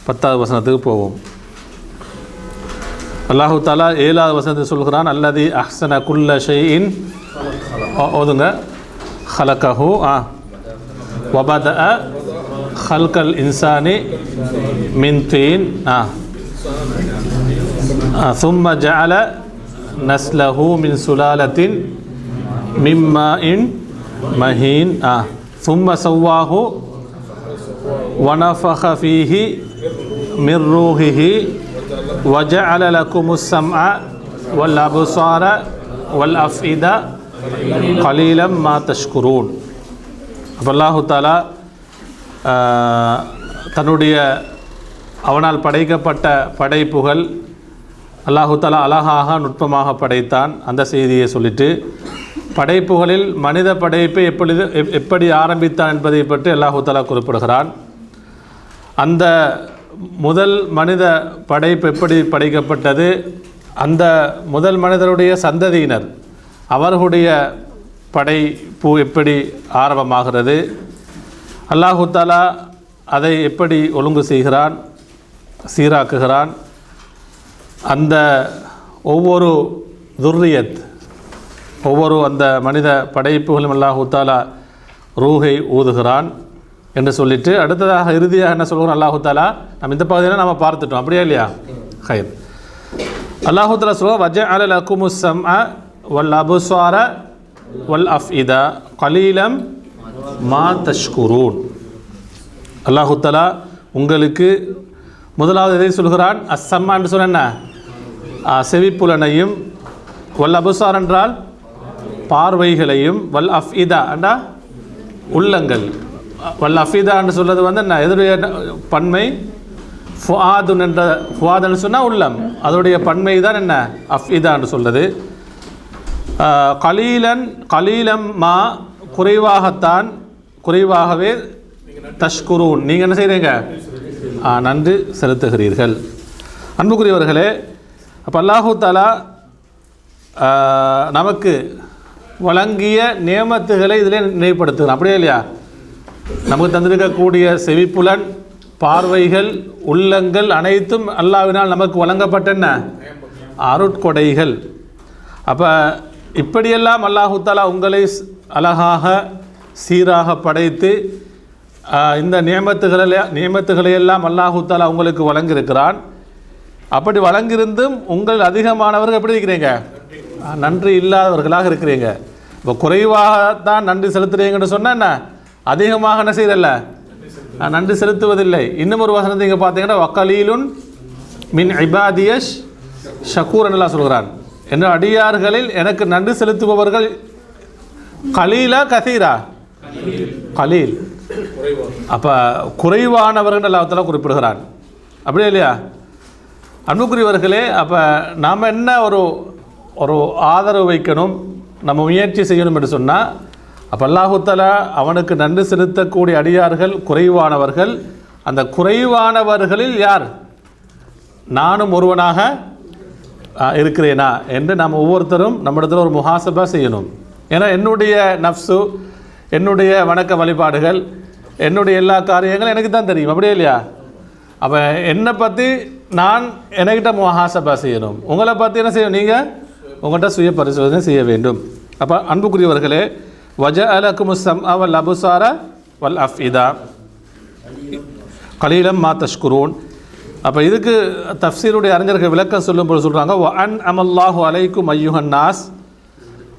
10வது வசனத்துக்கு போவோம். அல்லாஹு தாலா 7வது வசனத்தை சொல்கிறான், அல்லதி அஹ்சன குல்ல ஷைஇன் ஓதுங்க ஹலகஹு வபதஅ ஹல்கல் இன்சானி மின் தீன் ثم جعل نسله من سلالة من ماء مهين ثم سواه ونفخ فيه من روحه وجعل لكم السمع والأبصار والأفئدة قليلا ما تشكرون. அல்லாஹு தாலா தன்னுடைய அவனால் படைக்கப்பட்ட படைப்புகள் அல்லாஹு தாலா அழகாக நுட்பமாக படைத்தான். அந்த செய்தியை சொல்லிட்டு படைப்புகளில் மனித படைப்பை எப்படி ஆரம்பித்தான் என்பதை பற்றி அல்லாஹு தாலா குறிப்பிடுகிறான். அந்த முதல் மனித படைப்பு எப்படி படைக்கப்பட்டது, அந்த முதல் மனிதருடைய சந்ததியினர் அவர்களுடைய படைப்பு எப்படி ஆரம்பமாகிறது, அல்லாஹு தாலா அதை எப்படி ஒழுங்கு செய்கிறான், சீராக்குகிறான். அந்த ஒவ்வொரு துர்ரியத், ஒவ்வொரு அந்த மனித படைப்புகளும் அல்லாஹு தாலா ரூஹை ஊதுகிறான் என்று சொல்லிட்டு அடுத்ததாக இறுதியாக என்ன சொல்கிறோம், அல்லாஹு தாலா நம்ம இந்த பகுதியில் நம்ம பார்த்துட்டோம், அப்படியா இல்லையா? ஹைர். அல்லாஹு தாலா சொல்லுவோம், வஜஅல லக்குமுஸ் ஸம்அ வல் அப்ஸார வல் அஃஇதா கலீலம் மா தஷ்குரூன். அல்லாஹு தாலா உங்களுக்கு முதலாவது எதை சொல்கிறான், அஸ்ஸம்மா என்று சொன்ன என்ன, செவிப்புலனையும், வல் அபுசார் என்றால் பார்வைகளையும், வல் அஃஇதா என்றா உள்ளங்கள். வல் அஃஇதா என்று சொல்வது என்ன, எதுடைய பன்மை, ஃபுஆதுன் என்ற, ஃபுஆதுன்னு சொன்னால் உள்ளம், அதோடைய பன்மை தான் என்ன, அஃஇதா என்று சொல்வது. கலீலம் மா குறைவாகவே தஷ்குரூன் நீங்கள் என்ன செய்கிறீங்க, நன்றி செலுத்துகிறீர்கள். அன்புக்குரியவர்களே, அப்போ அல்லாஹு தாலா நமக்கு வழங்கிய நியமத்துகளை இதிலே நினைவுபடுத்துகிறோம், அப்படியே இல்லையா? நமக்கு தந்திருக்கக்கூடிய செவிப்புலன், பார்வைகள், உள்ளங்கள் அனைத்தும் அல்லாஹ்வினால் நமக்கு வழங்கப்பட்ட என்ன அருட்கொடைகள். அப்போ இப்படியெல்லாம் அல்லாஹு தாலா உங்களை அழகாக சீராக படைத்து இந்த நியமத்துகளையெல்லாம் அல்லாஹு தாலா உங்களுக்கு வழங்கியிருக்கிறான். அப்படி வழங்கியிருந்தும் உங்கள் அதிகமானவர்கள் எப்படி இருக்கிறீங்க, நன்றி இல்லாதவர்களாக இருக்கிறீங்க. இப்போ குறைவாகத்தான் நன்றி செலுத்துறீங்கன்னு சொன்னால் என்ன, அதிகமாக என்ன செய்யறதில்ல, நன்றி செலுத்துவதில்லை. இன்னும் ஒரு வசனத்தை இங்கே பார்த்தீங்கன்னா, வக்கலீலுன் மின் இபாதியஷ் ஷக்கூர் என்னெல்லாம் சொல்கிறான், என்ற அடியார்களில் எனக்கு நன்றி செலுத்துபவர்கள் கலீலா கசீரா, கலீல். அப்போ குறைவானவர்கள் எல்லாத்தாலும் குறிப்பிடுகிறான், அப்படியே இல்லையா? அன்புக்குரியவர்களே, அப்போ நாம் என்ன ஒரு ஆதரவு வைக்கணும், நம்ம முயற்சி செய்யணும் என்று சொன்னால், அப்போ அல்லாஹு தஆலா அவனுக்கு நன்றி செலுத்தக்கூடிய அடியார்கள் குறைவானவர்கள். அந்த குறைவானவர்களில் யார், நானும் ஒருவனாக இருக்கிறேனா என்று நாம் ஒவ்வொருத்தரும் நம்மிடத்தில் ஒரு முஹாசபா செய்யணும். ஏன்னா என்னுடைய நஃப்ஸு, என்னுடைய வணக்க வழிபாடுகள், என்னுடைய எல்லா காரியங்களும் எனக்கு தான் தெரியும், அப்படியே இல்லையா? அப்போ என்னை பற்றி நான் என்கிட்ட முஹாசபா செய்யணும். உங்களை பற்றி என்ன செய்யணும், நீங்கள் உங்கள்கிட்ட சுய பரிசோதனை செய்ய வேண்டும். அப்போ அன்புக்குரியவர்களே, வஜஅல லக்குமுஸ் ஸம்அ வல் அப்ஸார வல் அஃஇதா கலீலம் மா தஷ்குரூன். அப்போ இதுக்கு தஃப்சீருடைய அறிஞர்கள் விளக்கம் சொல்லும்போது சொல்கிறாங்க, வ அன் அமல்லாஹு அலைக்கும் ஐயுஹன் நாஸ்,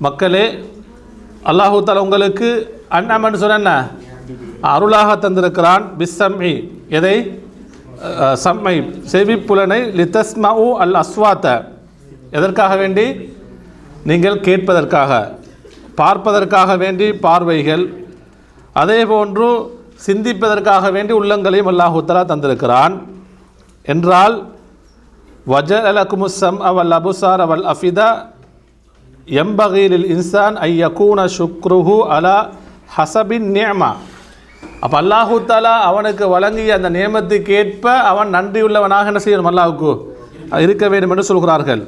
மக்களே அல்லாஹு தஆலா உங்களுக்கு அன்அமன்னு சொன்ன அருளாக தந்திருக்கிறான். பிஸ்ஸம்இ, எதை, சம்மை செவிப்புலனை, லிதஸ்மஉ அல் அஸ்வாத்த, எதற்காக வேண்டி, நீங்கள் கேட்பதற்காக, பார்ப்பதற்காக வேண்டி பார்வைகள், அதே போன்று சிந்திப்பதற்காக வேண்டி உள்ளங்களையும் அல்லாஹு தஆலா தந்திருக்கிறான். என்றால் வஜஅல லக்குமுஸ் ஸம்அ வல் அப்ஸார வல் அஃஇதா யம்பகி லில் இன்சான் ஐ யகூன ஷுக்ருஹு அலா ஹஸபின் நிஅமா. அப்போ அல்லாஹு தஆலா அவனுக்கு வழங்கிய அந்த நியமத்துக்கேற்ப அவன் நன்றியுள்ளவனாக என்ன செய்யணும், அல்லாஹுக்கு இருக்க வேண்டும் என்று சொல்கிறார்கள்.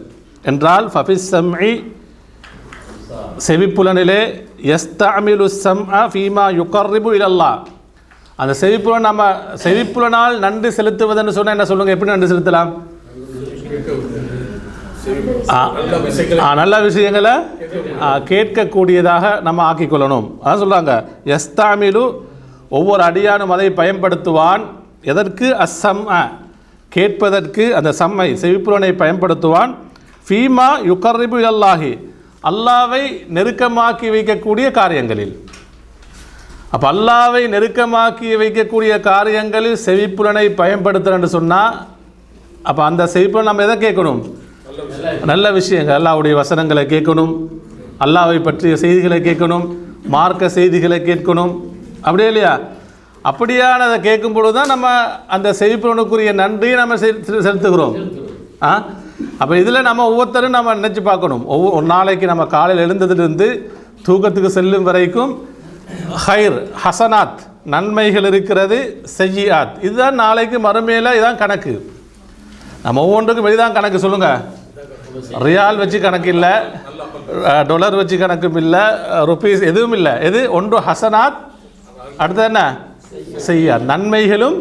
என்றால் ஃபபிஸ் ஸம்இ, செவிப்புலனிலே, யஸ்தஅமிலு ஸம்அ ஃபீமா யுகர்ரிபு இலல்லாஹ், அந்த செவிப்புலன் நம்ம செவிப்புலனால் நன்றி செலுத்துவதுன்னு சொன்னால் என்ன சொல்லுங்கள், எப்படி நன்றி செலுத்தலாம்? நல்ல விஷயங்களை கேட்கக்கூடியதாக நம்ம ஆக்கிக்கொள்ளணும். அதான் சொல்கிறாங்க, எஸ்தாமிலு ஒவ்வொரு அடியானும் அதை பயன்படுத்துவான். எதற்கு? அஸ்ஸம் கேட்பதற்கு அந்த சம்மை செவிப்புலனை பயன்படுத்துவான். ஃபீமா யுகர்ரிபு இலல்லாஹி அல்லாவை நெருக்கமாக்கி வைக்கக்கூடிய காரியங்களில். அப்போ அல்லாவை நெருக்கமாக்கி வைக்கக்கூடிய காரியங்களில் செவிப்புலனை பயன்படுத்துகிறேன்னு சொன்னால் அப்போ அந்த செவிப்புலன் நம்ம எதை கேட்கணும்? நல்ல விஷயங்கள், அல்லாஹ்வுடைய வசனங்களை கேட்கணும், அல்லாஹ்வை பற்றிய செய்திகளை கேட்கணும், மார்க்க செய்திகளை கேட்கணும். அப்படியே இல்லையா? அப்படியானதை கேட்கும் பொழுது தான் நம்ம அந்த செவிப்புலனுக்குரிய நன்றியை நம்ம செலுத்துகிறோம். அப்போ இதில் நம்ம ஒவ்வொருத்தரும் நம்ம நினச்சி பார்க்கணும். ஒரு நாளைக்கு நம்ம காலையில் எழுந்ததுலேருந்து தூக்கத்துக்கு செல்லும் வரைக்கும் ஹைர் ஹசனாத் நன்மைகள் இருக்கிறது, செய்யாத் இதுதான் நாளைக்கு மறுமையில் இதான் கணக்கு. நம்ம ஒவ்வொன்றுக்கும் வெளிதான் கணக்கு. சொல்லுங்கள், ரியால் வச்சு கணக்கு இல்லை, டாலர் வச்சு கணக்கும் இல்லை, ருபீஸ் எதுவும் இல்லை. எது ஒன்று ஹசனாத், அடுத்தது என்ன? செய்யாத். நன்மைகளும்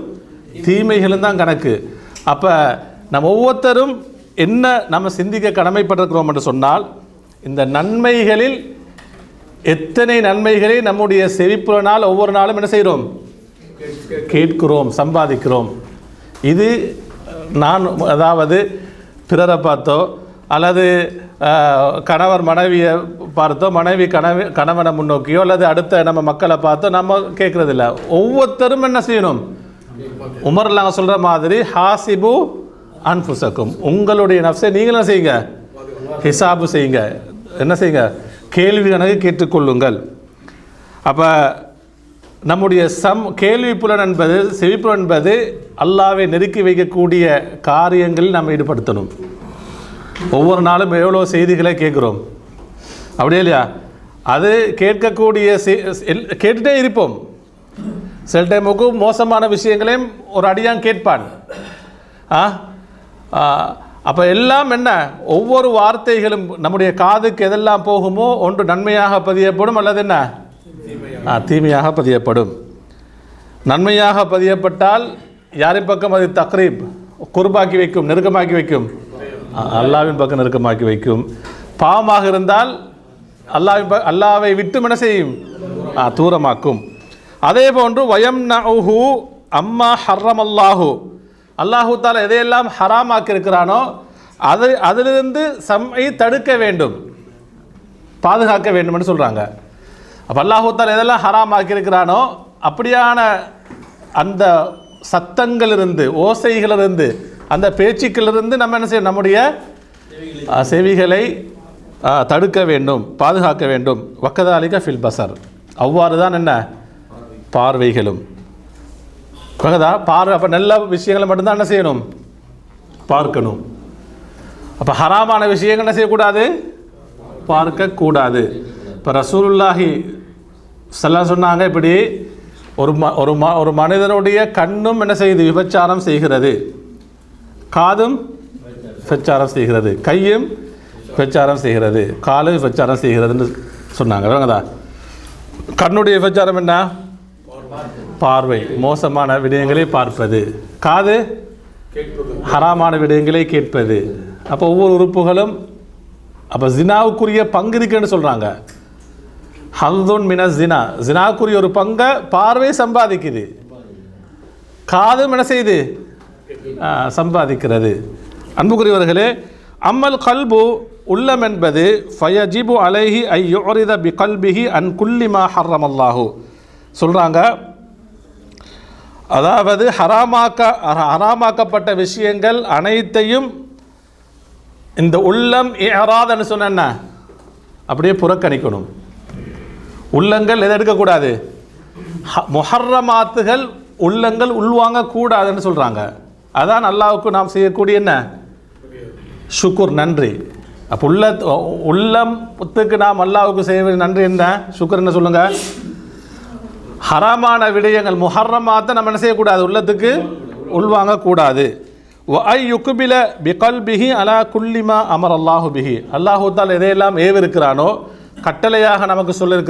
தீமைகளும் தான் கணக்கு. அப்போ நம்ம ஒவ்வொருத்தரும் என்ன நம்ம சிந்திக்க கடமைப்பட்டிருக்கிறோம் என்று சொன்னால், இந்த நன்மைகளில் எத்தனை நன்மைகளை நம்முடைய செவிப்புலனால் ஒவ்வொரு நாளும் என்ன செய்கிறோம்? கேட்கிறோம், சம்பாதிக்கிறோம். இது நான் அதாவது பிறரை பார்த்தோ அல்லது கணவர் மனைவியை பார்த்தோ, மனைவி கணவனை முன்னோக்கியோ அல்லது அடுத்த நம்ம மக்களை பார்த்தோ நம்ம கேட்குறதில்ல. ஒவ்வொருத்தரும் என்ன செய்யணும்? உமர்லாங்க சொல்கிற மாதிரி ஹாசிபு அன்ஃபுசக்கும், உங்களுடைய நஃப்ஸை நீங்களும் செய்யுங்க, ஹிசாபு செய்யுங்க, என்ன செய்யுங்க? கேள்வி கணக்கு கேட்டுக்கொள்ளுங்கள். அப்போ நம்முடைய கேள்வி புலன் என்பது, செவிப்புலன் என்பது அல்லாஹ்வை நெருக்கி வைக்கக்கூடிய காரியங்களில் நம்ம ஈடுபடுத்தணும். ஒவ்வொரு நாளும் எவ்வளோ செய்திகளை கேட்குறோம், அப்படியே இல்லையா? அது கேட்கக்கூடிய கேட்டுகிட்டே இருப்போம். சில டைமுக்கு மோசமான விஷயங்களையும் ஒரு அடியான் கேட்பான். அப்போ எல்லாம் என்ன? ஒவ்வொரு வார்த்தைகளும் நம்முடைய காதுக்கு எதெல்லாம் போகுமோ ஒன்று நன்மையாக பதியப்படும் அல்லது என்ன தீமையாக பதியப்படும். நன்மையாக பதியப்பட்டால் யாரின் பக்கம் அது தக்ரீப் குர்பாக்கி வைக்கும், நெருக்கமாக்கி வைக்கும், அல்லாவின் பக்கம் நெருக்கமாக்கி வைக்கும். பாவமாக இருந்தால் அல்லாவை விட்டு என்ன செய்யும்? தூரமாக்கும். அதே போன்று வயம் நஹு அம்மா ஹர்ரம் அல்லாஹு, அல்லாஹு தாலா எதையெல்லாம் ஹராமாக்கி இருக்கிறானோ அதிலிருந்து சம்மை தடுக்க வேண்டும், பாதுகாக்க வேண்டும் என்று சொல்கிறாங்க. அப்போ அல்லாஹு தாலா எதெல்லாம் ஹராமாக்கி இருக்கிறானோ அப்படியான அந்த சத்தங்களிலிருந்து, ஓசைகளிலிருந்து, அந்த பேச்சுக்களிலிருந்து நம்ம என்ன செய்யணும்? நம்முடைய செவிகளை தடுக்க வேண்டும், பாதுகாக்க வேண்டும். வக்கதாலிக ஃபில் பசர், அவ்வாறு தான் என்ன பார்வைகளும். பார்வை. அப்போ நல்ல விஷயங்களை மட்டும்தான் என்ன செய்யணும்? பார்க்கணும். அப்போ ஹராமான விஷயங்கள் என்ன செய்யக்கூடாது? பார்க்கக்கூடாது. இப்போ ரசூலுல்லாஹி ஸல்லல்லாஹு சொன்னாங்க, இப்படி ஒரு மனிதனுடைய கண்ணும் என்ன செய்யுது? விபச்சாரம் செய்கிறது, காதும் விபச்சாரம் செய்கிறது, கையும் விபச்சாரம் செய்கிறது, காலும் விபச்சாரம் செய்கிறதுன்னு சொன்னாங்க. கண்ணுடைய விபச்சாரம் என்ன? பார்வை, மோசமான விடயங்களை பார்ப்பது. காது ஹராமான விடயங்களை கேட்பது. அப்போ ஒவ்வொரு உறுப்புகளும் அப்போ ஜினாவுக்குரிய பங்கு இருக்குன்னு சொல்கிறாங்க. ஹல்துன் மின ஜினா, ஜினாவுக்குரிய ஒரு பங்கை பார்வை சம்பாதிக்குது, காதும் என்ன செய்யுது? சம்பாதிக்கிறது. அன்புக்குரியவர்களே, அம்மல் கல்பு உள்ளம் என்பது ஃபயஜிபு அலைஹி ஐ யுரித பி கல்பிஹி அன் குல்லி மா ஹர்ரம் அல்லாஹு சொல்கிறாங்க. அதாவது ஹராமாக்கப்பட்ட விஷயங்கள் அனைத்தையும் இந்த உள்ளம் இஅராத்னு சொன்ன அப்படியே புறக்கணிக்கணும். உள்ளங்கள் எதை எடுக்கக்கூடாது? முஹர்ரமாத்துகள் உள்ளங்கள் உள்வாங்கக்கூடாதுன்னு சொல்கிறாங்க. அதான் அல்லாஹ்வுக்கு நாம் செய்யக்கூடிய என்ன? ஷுக்குர், நன்றி. அப்போ உள்ளத்துக்கு நாம் அல்லாஹ்வுக்கு செய்ய வேண்டிய நன்றி என்ன? ஷுக்குர் என்ன சொல்லுங்கள்? ஹராமான விடயங்கள் முஹர்ரமாத்தை நம்ம என்ன செய்யக்கூடாது? உள்ளத்துக்கு உள்வாங்கக்கூடாது. வஐ யுக்பில பிகல்பிஹி அலா குல்லிமா அமர் அல்லாஹு பிஹி, அல்லாஹு தால் எதையெல்லாம் ஏவிருக்கிறானோ, கட்டளையாக நமக்கு சொல்லியிருக்கிற